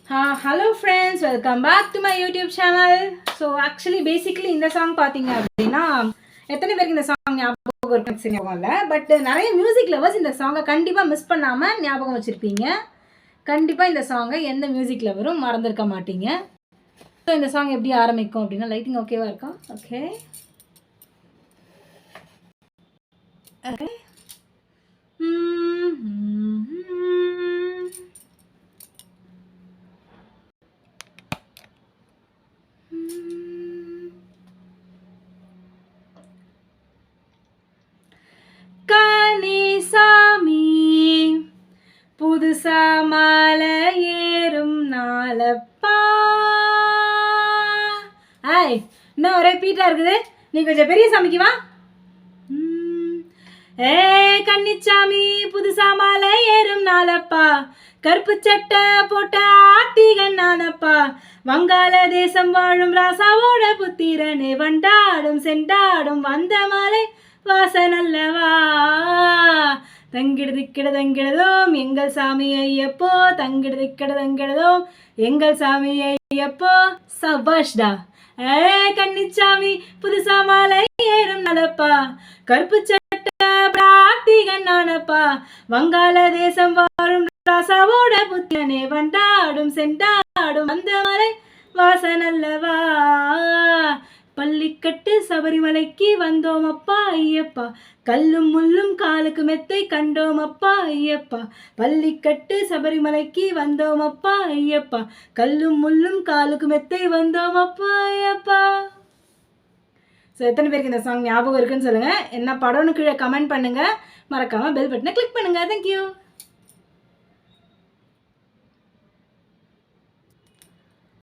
Hello friends, welcome back to my YouTube channel. So actually basically இந்த song பார்த்தீங்க அப்படின்னா எத்தனை பேருக்கு இந்த சாங் ஞாபகம் இருக்குன்னு தெரியல. பட் நிறைய மியூசிக் லவர்ஸ் இந்த சாங்கை கண்டிப்பாக மிஸ் பண்ணாமல் ஞாபகம் வச்சுருப்பீங்க. கண்டிப்பாக இந்த சாங்கை எந்த மியூசிக் லவரும் மறந்துருக்க மாட்டீங்க. ஸோ இந்த சாங் எப்படி ஆரம்பிக்கும் அப்படின்னா லைட்டிங் ஓகேவா இருக்கா? ஓகே ஓகே புதுசா மாலை ஏறும் நாளப்பா. ஆய் இன்னும் ஒரே பீட்டா இருக்குது. நீ கொஞ்சம் பெரிய சாமிக்கு வா. ஏ கன்னிச்சாமி புதுசா மாலை ஏறும் நாளப்பா, கருப்பு சட்டை போட்ட ஆட்டிகன் நானப்பா, வங்காள தேசம் வாழும் ராசாவோட புத்திரனே, வண்டாடும் செண்டாடும் வந்த மாலை வாசனல்லவா, தங்கிடுதிக்கிடதங்கிடதோம் எங்கள் சாமி ஐயப்போ, தங்கிடுதிக்கிடதங்கிடதோம் எங்கள் சாமி ஐயப்போ. சபாஷ்டா. ஏ கன்னிச்சாமி புதுசா மாலை ஏறும் நடப்பா, கருப்பு சட்டை பிராட்டிகன் நானப்பா, வங்காள தேசம் வாழும் ராசாவோட புத்திரனே, வண்டாடும் செண்டாடும் அந்த மலை வாசனல்லவா, பள்ளிக்கட்டு சபரிமலைக்கு வந்தோம் அப்பா ஐயப்பா, கல்லும் முள்ளும் காலுக்கு மெத்தை கண்டோம் அப்பா ஐயப்பா, பள்ளிக்கட்டு சபரிமலைக்கு வந்தோம் அப்பா ஐயப்பா, கல்லும் முள்ளும் காலுக்கு மெத்தை வந்தோம் அப்பா ஐயப்பா. ஸோ எத்தனை பேருக்கு இந்த சாங் ஞாபகம் இருக்குன்னு சொல்லுங்கள். என்ன படம்னு கீழே கமெண்ட் பண்ணுங்கள். மறக்காமல் பெல் பட்டனை கிளிக் பண்ணுங்கள். தேங்க்யூ.